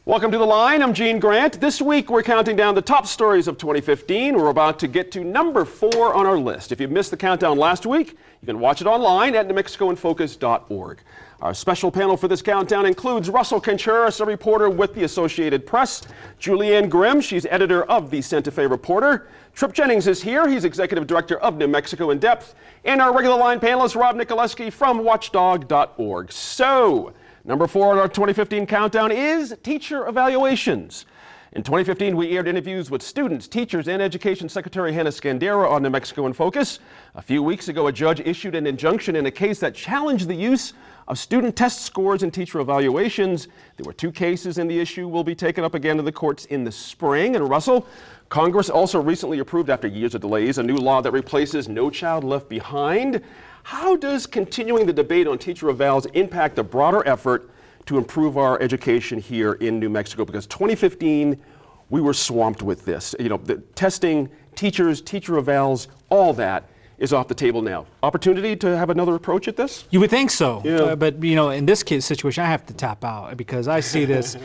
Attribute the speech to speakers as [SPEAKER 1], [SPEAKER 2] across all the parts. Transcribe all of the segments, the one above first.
[SPEAKER 1] Welcome to The Line. I'm Gene Grant. This week we're counting down the top stories of 2015. We're about to get to number 4 on our list. If you missed the countdown last week, you can watch it online at NewMexicoInFocus.org. Our special panel for this countdown includes Russell Contreras, a reporter with the Associated Press, Julianne Grimm, she's editor of the Santa Fe Reporter, Trip Jennings is here, he's executive director of New Mexico in Depth, and our regular line panelist, Rob Nicoleski from Watchdog.org. So, number 4 on our 2015 countdown is teacher evaluations. In 2015, we aired interviews with students, teachers, and Education Secretary Hannah Skandera on New Mexico in Focus. A few weeks ago, a judge issued an injunction in a case that challenged the use of student test scores and teacher evaluations. There were 2 cases, and the issue will be taken up again in the courts in the spring. And Russell, Congress also recently approved, after years of delays, a new law that replaces No Child Left Behind. How does continuing the debate on teacher evals impact the broader effort to improve our education here in New Mexico? Because 2015, we were swamped with this. You know, the testing, teachers, teacher evals, all that is off the table now. Opportunity to have another approach at this?
[SPEAKER 2] You would think so,
[SPEAKER 1] Yeah.
[SPEAKER 2] but you know, in this case situation, I have to tap out because I see this.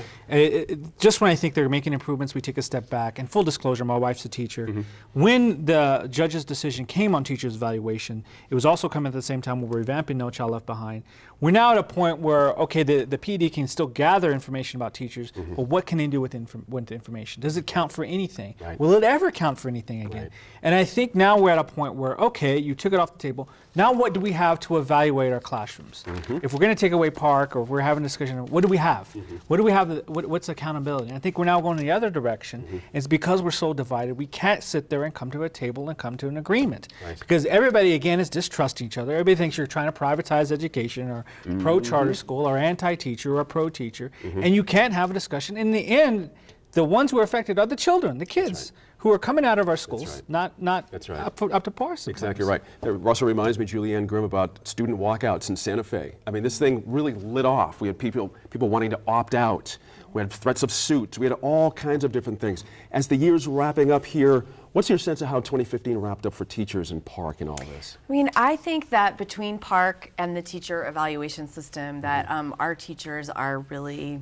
[SPEAKER 2] Just when I think they're making improvements, we take a step back. And full disclosure, my wife's a teacher. When the judge's decision came on teachers' evaluation, it was also coming at the same time when we're revamping No Child Left Behind. We're now at a point where, okay, the PD can still gather information about teachers, but what can they do with the information? Does it count for anything?
[SPEAKER 1] Right.
[SPEAKER 2] Will it ever count for anything again?
[SPEAKER 1] Right.
[SPEAKER 2] And I think now we're at a point where, okay, you took it off the table. Now what do we have to evaluate our classrooms? If we're going to take away Park, or if we're having a discussion, what do we have? What do we have? What's accountability? And I think we're now going the other direction. It's because we're so divided, we can't sit there and come to a table and come to an agreement.
[SPEAKER 1] Right.
[SPEAKER 2] Because everybody, again, is distrusting each other. Everybody thinks you're trying to privatize education, or pro-charter school, or anti-teacher, or pro-teacher. And you can't have a discussion. In the end, the ones who are affected are the children, the kids, who are coming out of our schools, not up to par sometimes.
[SPEAKER 1] Exactly right. Russell reminds me, Julianne Grimm, about student walkouts in Santa Fe. I mean, this thing really lit off. We had people wanting to opt out. We had threats of suits. We had all kinds of different things. As the year's wrapping up here, what's your sense of how 2015 wrapped up for teachers in Park and all this?
[SPEAKER 3] I mean, I think that between Park and the teacher evaluation system, that our teachers are really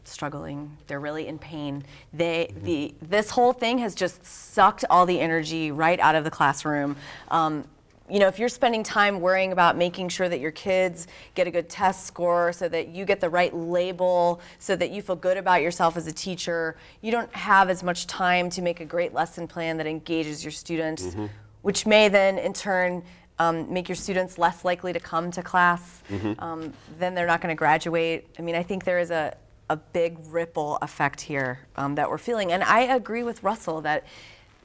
[SPEAKER 3] struggling. They're really in pain. This whole thing has just sucked all the energy right out of the classroom. You know, if you're spending time worrying about making sure that your kids get a good test score so that you get the right label, so that you feel good about yourself as a teacher, you don't have as much time to make a great lesson plan that engages your students, which may then in turn make your students less likely to come to class. Then they're not going to graduate. I mean, I think there is a big ripple effect here that we're feeling. And I agree with Russell that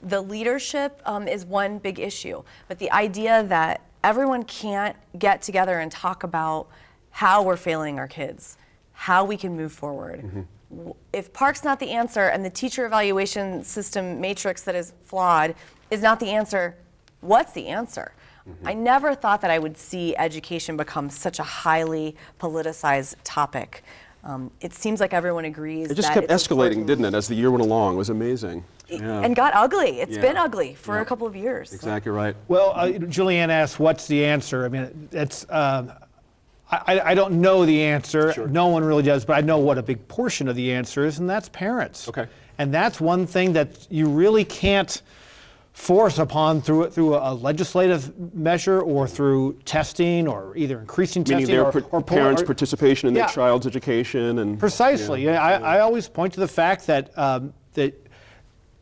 [SPEAKER 3] the leadership is one big issue, but the idea that everyone can't get together and talk about how we're failing our kids, how we can move forward. If Park's not the answer and the teacher evaluation system matrix that is flawed is not the answer, what's the answer? I never thought that I would see education become such a highly politicized topic. It seems like everyone agrees.
[SPEAKER 1] It just kept escalating, didn't it, as the year went along? It was amazing.
[SPEAKER 3] And got ugly. It's been ugly for a couple of years.
[SPEAKER 1] Exactly right.
[SPEAKER 4] Well, Julianne asked, what's the answer? I mean, it's, I don't know the answer.
[SPEAKER 1] Sure.
[SPEAKER 4] No one really does, but I know what a big portion of the answer is, and that's parents.
[SPEAKER 1] Okay.
[SPEAKER 4] And that's one thing that you really can't force upon through a legislative measure or through testing, or either increasing testing,
[SPEAKER 1] Meaning their
[SPEAKER 4] or
[SPEAKER 1] parents' participation in their
[SPEAKER 4] Yeah.
[SPEAKER 1] child's education. And
[SPEAKER 4] Precisely. I always point to the fact that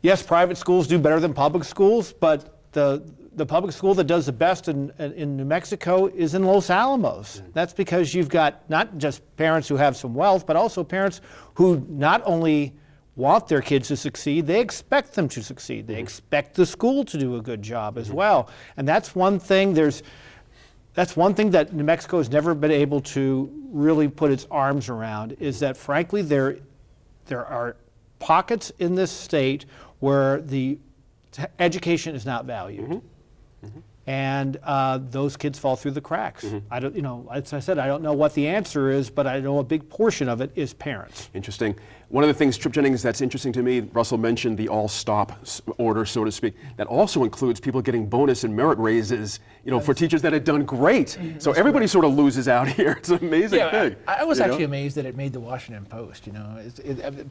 [SPEAKER 4] yes, private schools do better than public schools, but the public school that does the best in New Mexico is in Los Alamos. That's because you've got not just parents who have some wealth, but also parents who not only want their kids to succeed, they expect them to succeed. They expect the school to do a good job as well. And that's one thing that New Mexico has never been able to really put its arms around, is that frankly there are pockets in this state where the education is not valued. and those kids fall through the cracks.
[SPEAKER 1] Mm-hmm.
[SPEAKER 4] I don't, as I said, I don't know what the answer is, but I know a big portion of it is parents.
[SPEAKER 1] Interesting. One of the things, Trip Jennings, that's interesting to me, Russell mentioned the all-stop order, so to speak. That also includes people getting bonus and merit raises, for teachers that had done great. So everybody sort of loses out here. It's an amazing thing.
[SPEAKER 5] I was actually amazed that it made the Washington Post.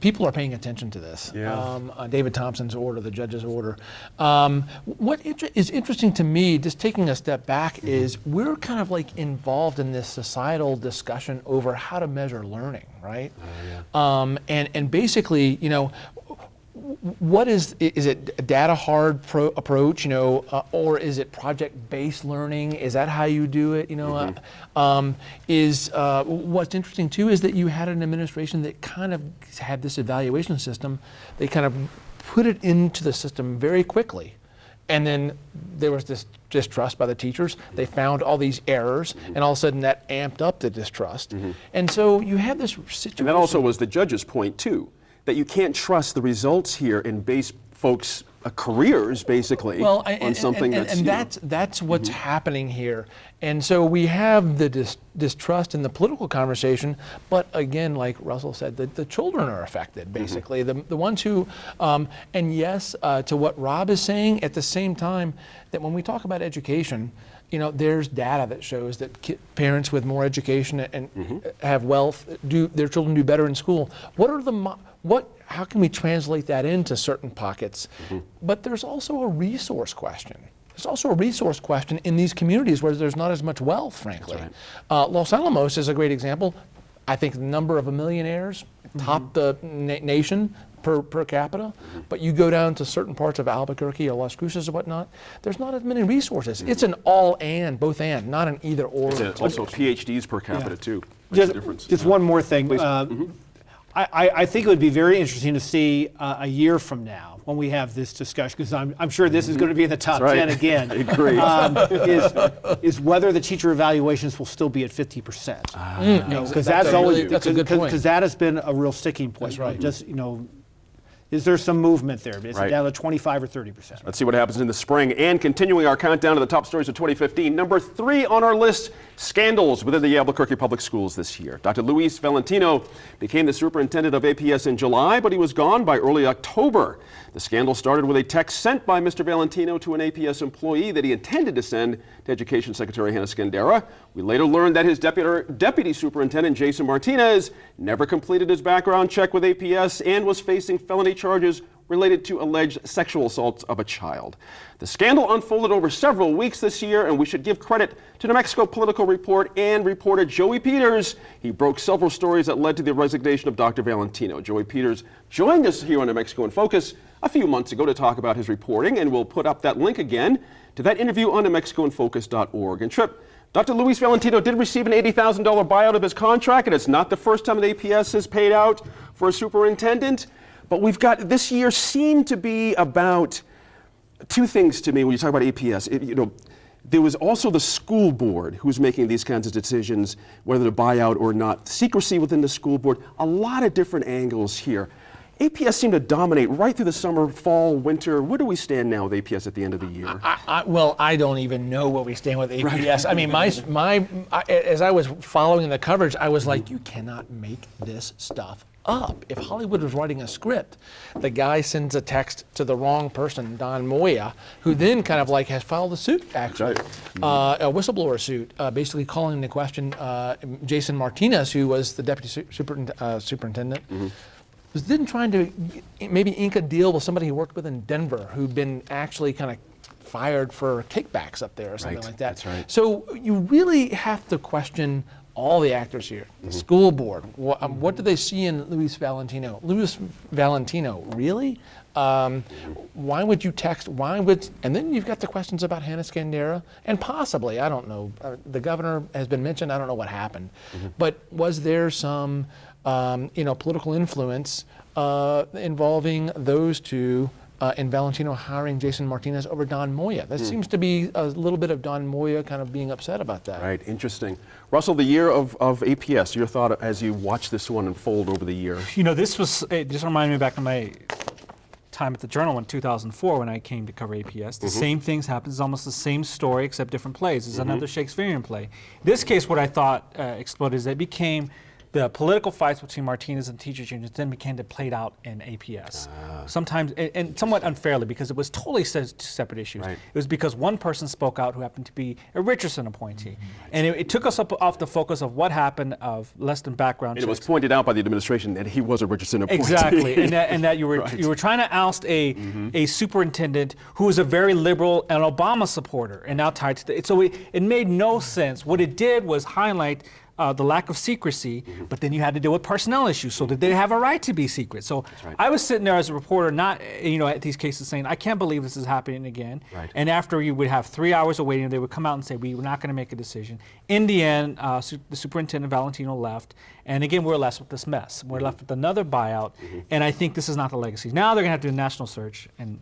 [SPEAKER 5] People are paying attention to this.
[SPEAKER 1] Yeah.
[SPEAKER 5] David Thompson's order, the judge's order. What is interesting to me, just taking a step back, is we're kind of like involved in this societal discussion over how to measure learning, right? And basically, what is it a data hard approach, or is it project-based learning? Is that how you do it? What's interesting too is that you had an administration that kind of had this evaluation system. They kind of put it into the system very quickly. And then there was this distrust by the teachers. They found all these errors, and all of a sudden that amped up the distrust. And so you have this situation.
[SPEAKER 1] And that also was the judge's point, too, that you can't trust the results here and base folks' careers, basically, on something
[SPEAKER 5] that's what's happening here. And so we have the distrust in the political conversation, but again, like Russell said, the children are affected, basically. The ones who, and yes, to what Rob is saying, at the same time, that when we talk about education, there's data that shows that parents with more education and have wealth, their children do better in school. How can we translate that into certain pockets? But there's also a resource question. There's also a resource question in these communities where there's not as much wealth, frankly. Los Alamos is a great example. I think the number of millionaires top the nation per capita, but you go down to certain parts of Albuquerque or Las Cruces or whatnot, there's not as many resources. It's an both and, not an either or.
[SPEAKER 1] It's also PhDs per capita, too.
[SPEAKER 4] Just one more thing. I think it would be very interesting to see a year from now when we have this discussion, because I'm sure this is going to be in the top 10 again.
[SPEAKER 1] I agree.
[SPEAKER 4] Is whether the teacher evaluations will still be at 50%. Because that's
[SPEAKER 5] a good point.
[SPEAKER 4] Because that has been a real sticking point.
[SPEAKER 5] That's right.
[SPEAKER 4] Just is there some movement there? Is it down to 25 or 30%?
[SPEAKER 1] Let's see what happens in the spring. And continuing our countdown to the top stories of 2015, number 3 on our list, scandals within the Albuquerque Public Schools this year. Dr. Luis Valentino became the superintendent of APS in July, but he was gone by early October. The scandal started with a text sent by Mr. Valentino to an APS employee that he intended to send to Education Secretary Hannah Scandera. We later learned that his deputy superintendent, Jason Martinez, never completed his background check with APS and was facing felony charges related to alleged sexual assaults of a child. The scandal unfolded over several weeks this year, and we should give credit to New Mexico Political Report and reporter Joey Peters. He broke several stories that led to the resignation of Dr. Valentino. Joey Peters joined us here on New Mexico in Focus a few months ago to talk about his reporting, and we'll put up that link again to that interview on NewMexicoInFocus.org. And Trip, Dr. Luis Valentino did receive an $80,000 buyout of his contract, and it's not the first time that APS has paid out for a superintendent. But we've got, this year seemed to be about two things to me when you talk about APS. There was also the school board who was making these kinds of decisions, whether to buy out or not. Secrecy within the school board, a lot of different angles here. APS seemed to dominate right through the summer, fall, winter. Where do we stand now with APS at the end of the year?
[SPEAKER 5] I don't even know where we stand with APS. Right. I mean, as I was following the coverage, I was like, you cannot make this stuff up. If Hollywood was writing a script, the guy sends a text to the wrong person, Don Moya, who then kind of like has filed a suit, actually, a whistleblower suit, basically calling into question Jason Martinez, who was the deputy superintendent, was then trying to maybe ink a deal with somebody he worked with in Denver, who'd been actually kind of fired for kickbacks up there or something like that.
[SPEAKER 1] That's right.
[SPEAKER 5] So you really have to question all the actors here, the school board. What do they see in Luis Valentino? Luis Valentino, really? Why would you text? And then you've got the questions about Hannah Scandera, and possibly, I don't know, the governor has been mentioned, I don't know what happened. But was there some political influence involving those two in Valentino hiring Jason Martinez over Don Moya? There seems to be a little bit of Don Moya kind of being upset about that.
[SPEAKER 1] Right, interesting. Russell, the year of APS, your thought as you watch this one unfold over the year?
[SPEAKER 2] This was, it just reminded me back to my time at the Journal in 2004 when I came to cover APS. The same things happened. It's almost the same story except different plays. It's another Shakespearean play. In this case, what I thought exploded is that it became the political fights between Martinez and teachers unions then began to play out in APS. Sometimes, and somewhat unfairly, because it was totally separate issues.
[SPEAKER 1] Right.
[SPEAKER 2] It was because one person spoke out who happened to be a Richardson appointee. And it took us off the focus of what happened, of less than background
[SPEAKER 1] And it was
[SPEAKER 2] checks.
[SPEAKER 1] pointed out by the administration that he was a Richardson appointee.
[SPEAKER 2] Exactly, and that you were
[SPEAKER 1] Right.
[SPEAKER 2] you were trying to oust a superintendent who was a very liberal and Obama supporter, and now tied to so it made no sense. What it did was highlight the lack of secrecy, but then you had to deal with personnel issues, so that they have a right to be secret. So
[SPEAKER 1] right.
[SPEAKER 2] I was sitting there as a reporter, not at these cases, saying, I can't believe this is happening again.
[SPEAKER 1] Right.
[SPEAKER 2] And after you would have 3 hours of waiting, they would come out and say, we were not going to make a decision. In the end, the superintendent Valentino left, and again, we're left with this mess. We're left with another buyout, and I think this is not the legacy. Now they're going to have to do a national search and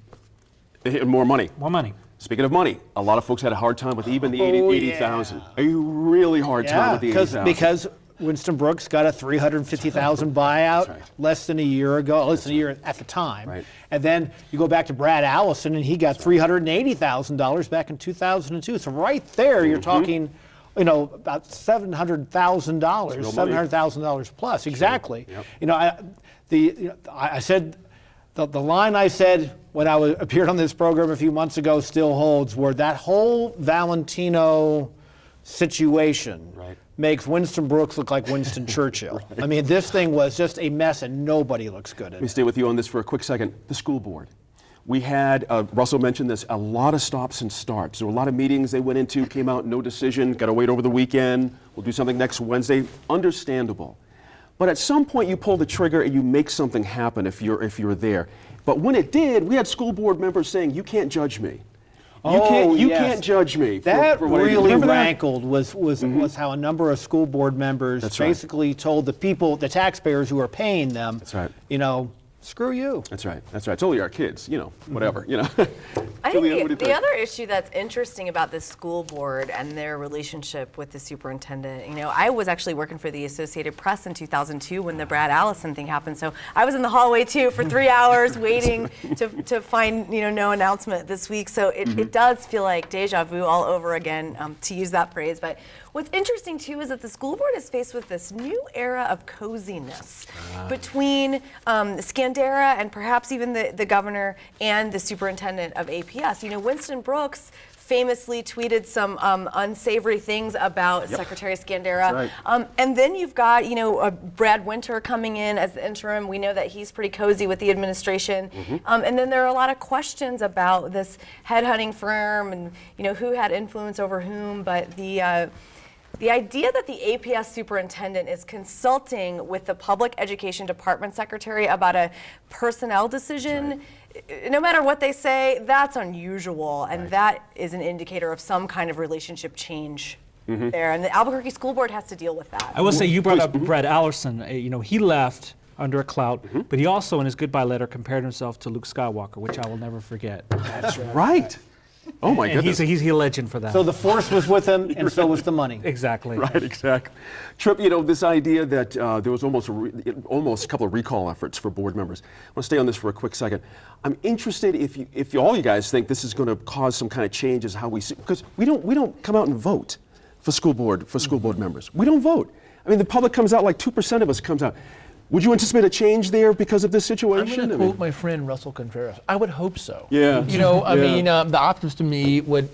[SPEAKER 1] And more money.
[SPEAKER 2] more money.
[SPEAKER 1] Speaking of money, a lot of folks had a hard time with even the
[SPEAKER 4] Oh,
[SPEAKER 1] 80,000. A really hard time with the 80,000.
[SPEAKER 4] because Winston Brooks got a $350,000 buyout
[SPEAKER 1] right.
[SPEAKER 4] less than a year ago, less than a year at the time.
[SPEAKER 1] Right.
[SPEAKER 4] And then you go back to Brad Allison, and he got $380,000 back in 2002. So right there, you're talking, about $700,000,
[SPEAKER 1] real money.
[SPEAKER 4] $700,000 plus. Exactly.
[SPEAKER 1] Yep.
[SPEAKER 4] I said. The line I said when I appeared on this program a few months ago still holds, where that whole Valentino situation
[SPEAKER 1] Right.
[SPEAKER 4] makes Winston Brooks look like Winston Churchill. I mean, this thing was just a mess, and nobody looks good
[SPEAKER 1] Let
[SPEAKER 4] in
[SPEAKER 1] me
[SPEAKER 4] it.
[SPEAKER 1] stay with you on this for a quick second. The school board. We had, Russell mentioned this, a lot of stops and starts. There were a lot of meetings they went into, came out, no decision, got to wait over the weekend. We'll do something next Wednesday. Understandable. But at some point you pull the trigger and you make something happen if you're there. But when it did, we had school board members saying, you can't judge me. You
[SPEAKER 4] yes.
[SPEAKER 1] can't judge me.
[SPEAKER 4] That
[SPEAKER 1] for what I did."
[SPEAKER 4] really
[SPEAKER 1] Remember that?
[SPEAKER 4] rankled was how a number of school board members
[SPEAKER 1] That's right.
[SPEAKER 4] basically told the taxpayers who are paying them,
[SPEAKER 1] That's right.
[SPEAKER 4] Screw you.
[SPEAKER 1] That's right. That's right. It's only our kids, whatever,
[SPEAKER 3] I
[SPEAKER 1] Julia, what do
[SPEAKER 3] think
[SPEAKER 1] you
[SPEAKER 3] the
[SPEAKER 1] think?
[SPEAKER 3] other issue that's interesting about the school board and their relationship with the superintendent, I was actually working for the Associated Press in 2002 when the Brad Allison thing happened. So I was in the hallway too for 3 hours waiting to find no announcement this week. So it does feel like deja vu all over again, to use that phrase. But what's interesting too is that the school board is faced with this new era of coziness between Scandera and perhaps even the governor and the superintendent of APS. Winston Brooks famously tweeted some unsavory things about Secretary Scandera.
[SPEAKER 1] That's right.
[SPEAKER 3] And then you've got, Brad Winter coming in as the interim. We know that he's pretty cozy with the administration. And then there are a lot of questions about this headhunting firm and, who had influence over whom. But the idea that the APS superintendent is consulting with the public education department secretary about a personnel decision, no matter what they say, that's unusual, and that is an indicator of some kind of relationship change there. And the Albuquerque School Board has to deal with that.
[SPEAKER 2] I will say you brought up Brad Allison. He left under a clout, but he also, in his goodbye letter, compared himself to Luke Skywalker, which I will never forget.
[SPEAKER 1] That's right. Oh my
[SPEAKER 2] And
[SPEAKER 1] goodness.
[SPEAKER 2] he's a legend for that.
[SPEAKER 4] So the force was with him, and so was the money.
[SPEAKER 2] Exactly.
[SPEAKER 1] Right, exactly. Tripp, this idea that there was almost a couple of recall efforts for board members. I want to stay on this for a quick second. I'm interested if all you guys think this is going to cause some kind of changes how we see, because we don't come out and vote for school board members. We don't vote. I mean, the public comes out, like 2% of us comes out. Would you anticipate a change there because of this
[SPEAKER 5] I'm
[SPEAKER 1] situation?
[SPEAKER 5] going to quote my friend Russell Contreras. I would hope so.
[SPEAKER 1] Yeah.
[SPEAKER 5] I mean, the optimist in me would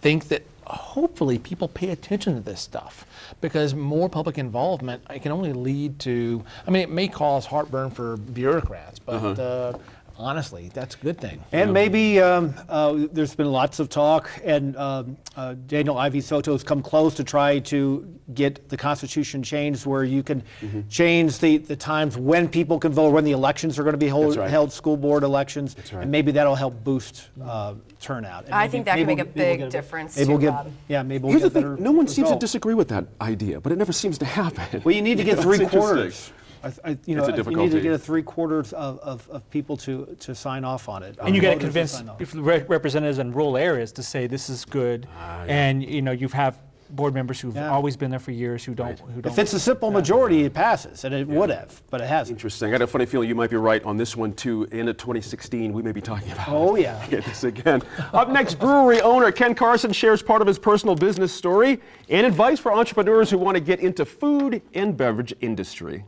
[SPEAKER 5] think that hopefully people pay attention to this stuff, because more public involvement can only lead to, it may cause heartburn for bureaucrats, but honestly, that's a good thing.
[SPEAKER 4] And maybe there's been lots of talk, and Daniel Ivey Soto has come close to try to get the Constitution changed where you can change the times when people can vote, when the elections are going to be held, school board elections, and maybe that'll help boost turnout. And
[SPEAKER 3] I think that could make a big difference too, Rob.
[SPEAKER 4] Maybe we'll
[SPEAKER 1] Here's the
[SPEAKER 4] get better
[SPEAKER 1] thing, no one seems to
[SPEAKER 4] result.
[SPEAKER 1] disagree with that idea, but it never seems to happen.
[SPEAKER 4] Well, you need to get
[SPEAKER 1] It's
[SPEAKER 4] 3/4.
[SPEAKER 1] interesting.
[SPEAKER 4] You
[SPEAKER 1] It's a
[SPEAKER 4] need to
[SPEAKER 1] difficulty.
[SPEAKER 4] get 3/4 of people to sign off on it.
[SPEAKER 2] And you got to
[SPEAKER 4] Voters
[SPEAKER 2] convince
[SPEAKER 4] sign off.
[SPEAKER 2] representatives in rural areas to say this is good, and you have board members who've
[SPEAKER 4] Yeah.
[SPEAKER 2] always been there for years who don't.
[SPEAKER 4] If it's a simple majority, it passes, and it would have, but it hasn't.
[SPEAKER 1] Interesting. I got a funny feeling you might be right on this one too. In 2016, we may be talking about
[SPEAKER 4] Oh, yeah.
[SPEAKER 1] get this again. Up next, brewery owner Ken Carson shares part of his personal business story and advice for entrepreneurs who want to get into food and beverage industry.